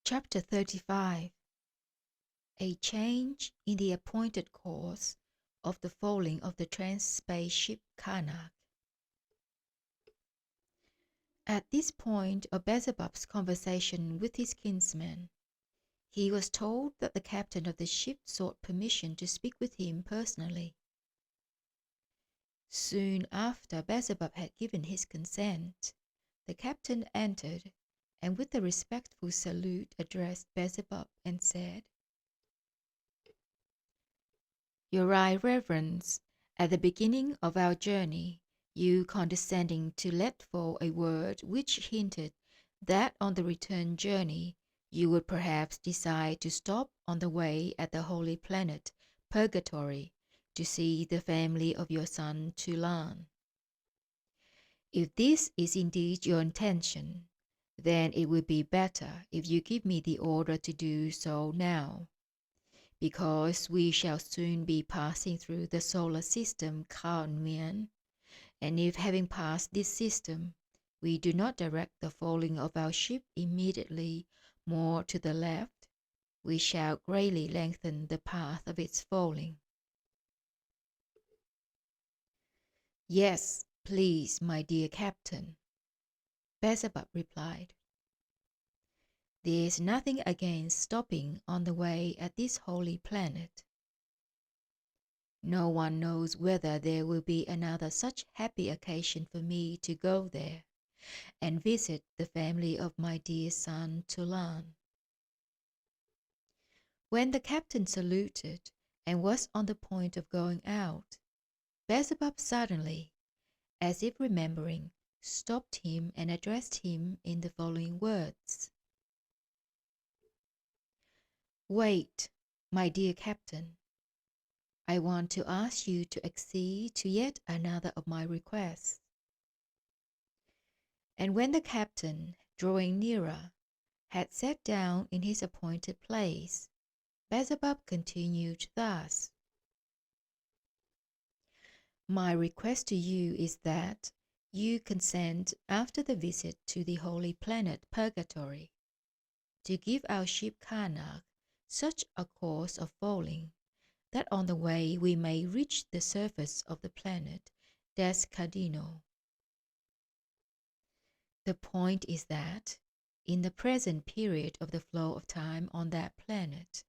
Chapter 35. A change in the appointed course of the falling of the trans-space ship Karnak. At this point of Beelzebub's conversation with his kinsman, he was told that the captain of the ship sought permission to speak with him personally. Soon after Beelzebub had given his consent, the captain entered and with a respectful salute addressed Beelzebub and said, "Your right reverence, at the beginning of our journey, you condescending to let fall a word which hinted that on the return journey you would perhaps decide to stop on the way at the holy planet Purgatory to see the family of your son Tooilan. If this is indeed your intention, then it would be better if you give me the order to do so now, because we shall soon be passing through the solar system Khalmian, and if having passed this system, we do not direct the falling of our ship immediately more to the left, we shall greatly lengthen the path of its falling." "Yes, please, my dear captain," Beelzebub replied. "There is nothing against stopping on the way at this holy planet. No one knows whether there will be another such happy occasion for me to go there and visit the family of my dear son Tooilan." When the captain saluted and was on the point of going out, Beelzebub suddenly, as if remembering, stopped him and addressed him in the following words: "Wait, my dear captain. I want to ask you to accede to yet another of my requests." And when the captain, drawing nearer, had sat down in his appointed place, Beelzebub continued thus: "My request to you is that you consent, after the visit to the holy planet Purgatory, to give our ship Karnak such a course of falling that on the way we may reach the surface of the planet Deskaldino. The point is that, in the present period of the flow of time on that planet,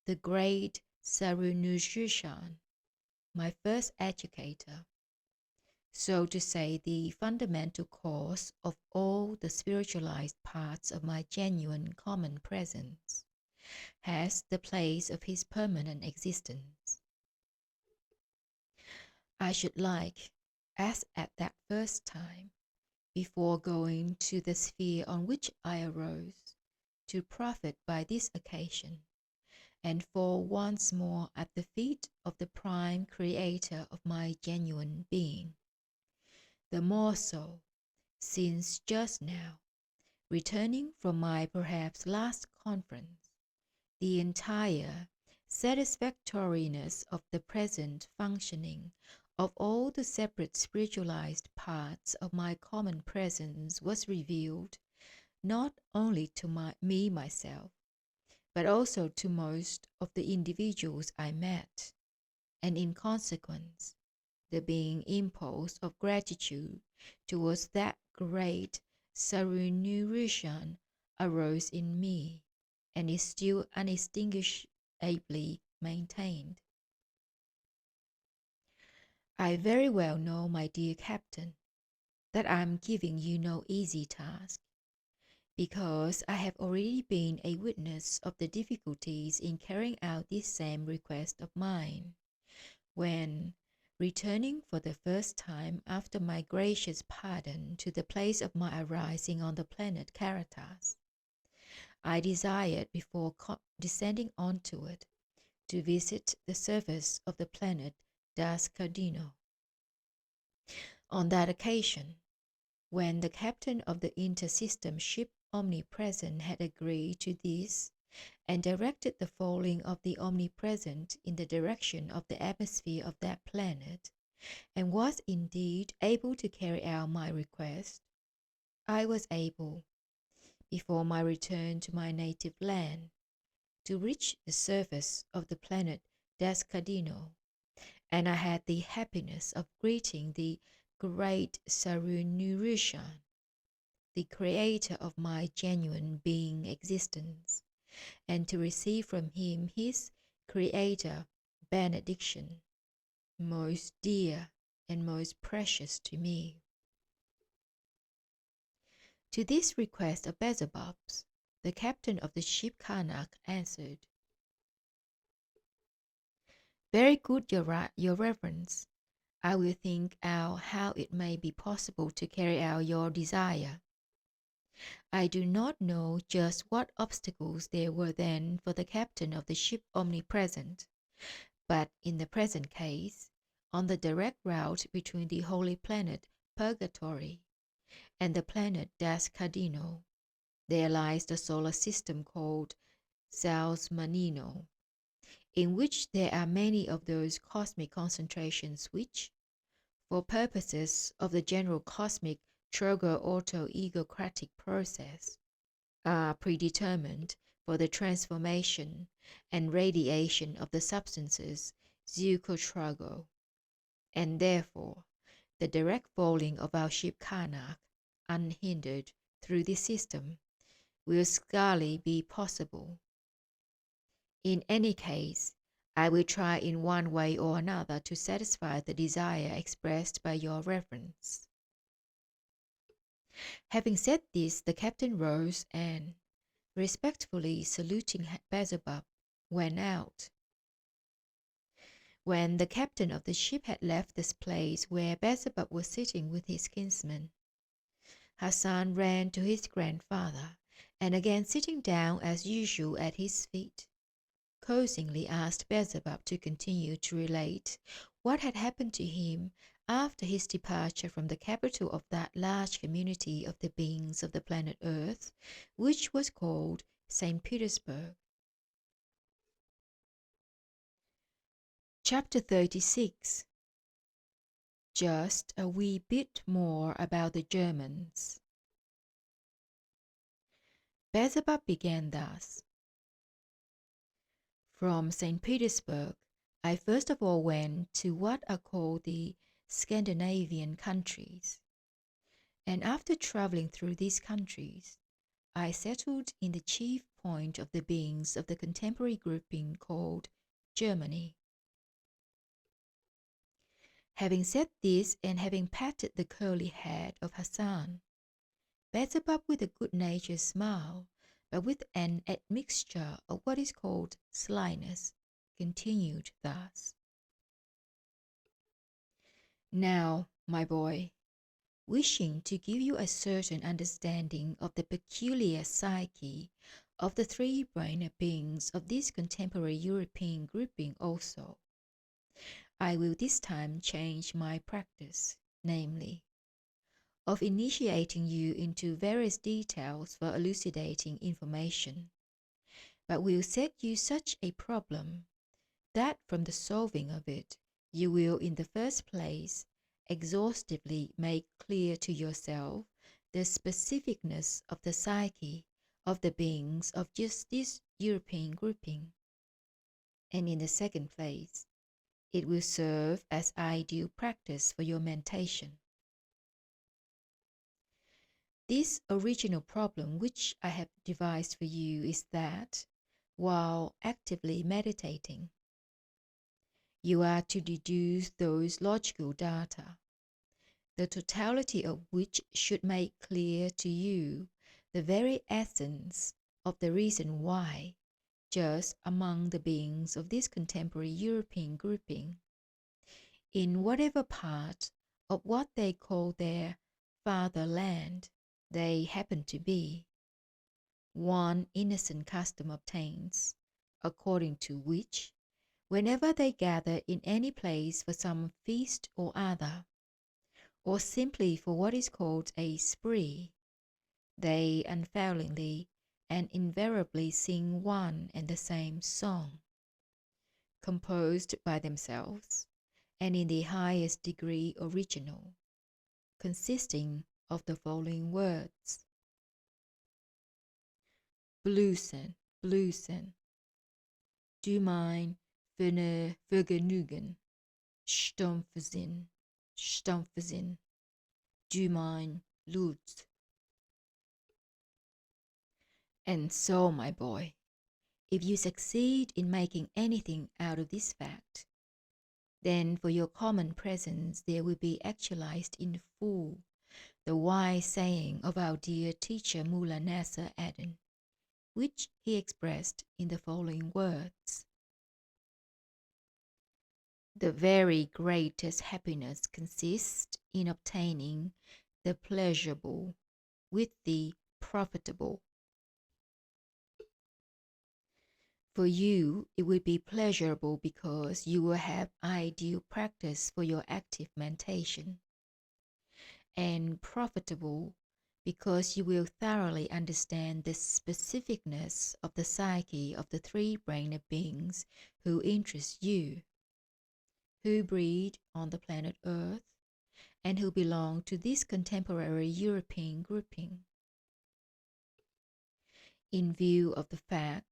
the great Saroonoorishan, my first educator, so to say the fundamental cause of all the spiritualized parts of my genuine common presence, has the place of his permanent existence. I should like, as at that first time, before going to the sphere on which I arose, to profit by this occasion, and fall once more at the feet of the prime creator of my genuine being. The more so, since just now, returning from my perhaps last conference, the entire satisfactoriness of the present functioning of all the separate spiritualized parts of my common presence was revealed, not only to me myself, but also to most of the individuals I met, and in consequence, the being impulse of gratitude towards that great Saroonoorishan arose in me, and is still unextinguishably maintained. I very well know, my dear captain, that I am giving you no easy task, because I have already been a witness of the difficulties in carrying out this same request of mine, when, returning for the first time after my gracious pardon to the place of my arising on the planet Karatas, I desired, before descending onto it, to visit the surface of the planet Deskaldino. On that occasion, when the captain of the intersystem ship Omnipresent had agreed to this, and directed the falling of the Omnipresent in the direction of the atmosphere of that planet, and was indeed able to carry out my request, I was able, before my return to my native land, to reach the surface of the planet Deskaldino, and I had the happiness of greeting the great Saroonoorishan, the creator of my genuine being existence, and to receive from him his creator benediction, most dear and most precious to me. To this request of Beelzebub's, the captain of the ship Karnak answered, "Very good, your reverence. I will think out how it may be possible to carry out your desire. I do not know just what obstacles there were then for the captain of the ship omnipresent, but in the present case, on the direct route between the holy planet Purgatory and the planet Deskaldino, there lies the solar system called Salzmanino, in which there are many of those cosmic concentrations which, for purposes of the general cosmic Trogoautoegocratic process, are predetermined for the transformation and radiation of the substances Zilnotrago, and therefore the direct falling of our ship Karnak, unhindered through this system, will scarcely be possible. In any case, I will try in one way or another to satisfy the desire expressed by your reverence." Having said this, the captain rose and, respectfully saluting Beelzebub, went out. When the captain of the ship had left this place where Beelzebub was sitting with his kinsman, Hassan ran to his grandfather, and again sitting down as usual at his feet, coaxingly asked Beelzebub to continue to relate what had happened to him after his departure from the capital of that large community of the beings of the planet Earth, which was called St. Petersburg. Chapter 36. Just a wee bit more about the Germans. Beelzebub began thus. From St. Petersburg, I first of all went to what are called the Scandinavian countries, and after traveling through these countries, I settled in the chief point of the beings of the contemporary grouping called Germany. Having said this, and having patted the curly head of Hassan, Beelzebub with a good-natured smile, but with an admixture of what is called slyness, continued thus. "Now, my boy, wishing to give you a certain understanding of the peculiar psyche of the three-brained beings of this contemporary European grouping also, I will this time change my practice, namely, of initiating you into various details for elucidating information, but will set you such a problem that from the solving of it you will in the first place exhaustively make clear to yourself the specificness of the psyche of the beings of just this European grouping, and in the second place it will serve as ideal practice for your mentation. This original problem which I have devised for you is that, while actively meditating, you are to deduce those logical data, the totality of which should make clear to you the very essence of the reason why, just among the beings of this contemporary European grouping, in whatever part of what they call their fatherland they happen to be, one innocent custom obtains, according to which, whenever they gather in any place for some feast or other, or simply for what is called a spree, they unfailingly and invariably sing one and the same song, composed by themselves, and in the highest degree original, consisting of the following words: bluesen. Du mein Vergnügen, stumpfsinn, du mein Lust. And so, my boy, if you succeed in making anything out of this fact, then for your common presence there will be actualized in full the wise saying of our dear teacher Mullah Nasser Aden, which he expressed in the following words. The very greatest happiness consists in obtaining the pleasurable with the profitable. For you, it will be pleasurable because you will have ideal practice for your active mentation, and profitable because you will thoroughly understand the specificness of the psyche of the three-brained beings who interest you, who breed on the planet Earth, and who belong to this contemporary European grouping. In view of the facts,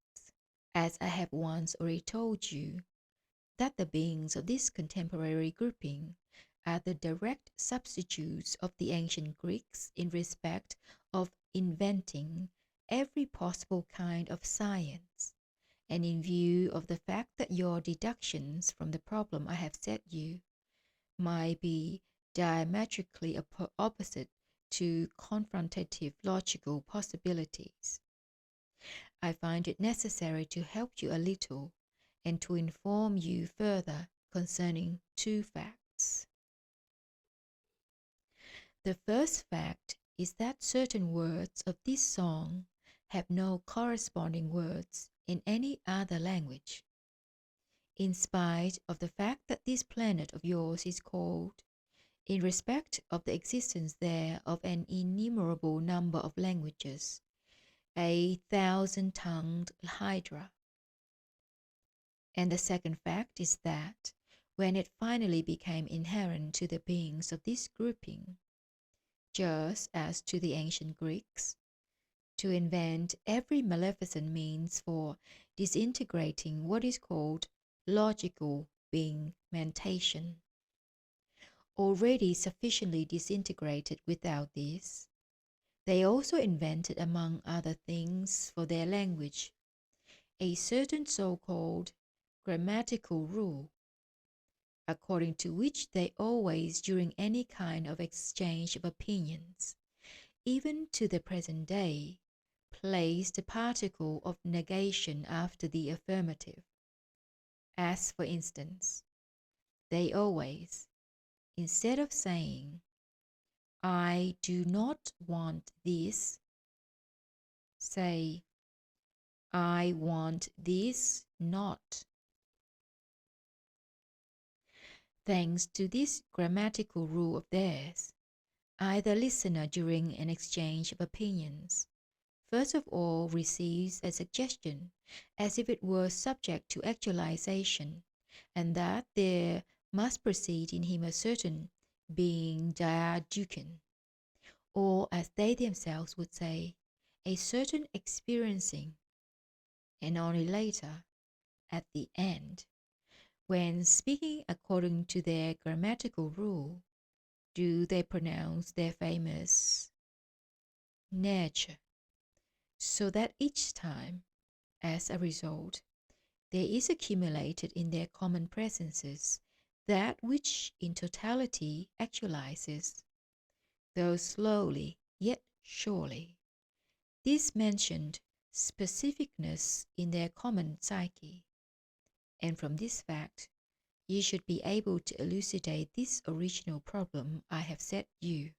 as I have once already told you, that the beings of this contemporary grouping are the direct substitutes of the ancient Greeks in respect of inventing every possible kind of science, and in view of the fact that your deductions from the problem I have set you might be diametrically opposite to confrontative logical possibilities, I find it necessary to help you a little and to inform you further concerning two facts. The first fact is that certain words of this song have no corresponding words in any other language, in spite of the fact that this planet of yours is called, in respect of the existence there of an innumerable number of languages, a 1,000-tongued hydra. And the second fact is that, when it finally became inherent to the beings of this grouping, just as to the ancient Greeks, to invent every maleficent means for disintegrating what is called logical being mentation, already sufficiently disintegrated without this, they also invented, among other things, for their language, a certain so-called grammatical rule, according to which they always, during any kind of exchange of opinions, even to the present day, place the particle of negation after the affirmative. As, for instance, they always, instead of saying, I do not want this, say, I want this not. Thanks to this grammatical rule of theirs, either listener during an exchange of opinions, first of all receives a suggestion as if it were subject to actualization, and that there must proceed in him a certain being Diardookin, or as they themselves would say, a certain experiencing, and only later, at the end, when speaking according to their grammatical rule, do they pronounce their famous nature, so that each time, as a result, there is accumulated in their common presences that which in totality actualizes, though slowly yet surely, this mentioned specificness in their common psyche. And from this fact, you should be able to elucidate this original problem I have set you.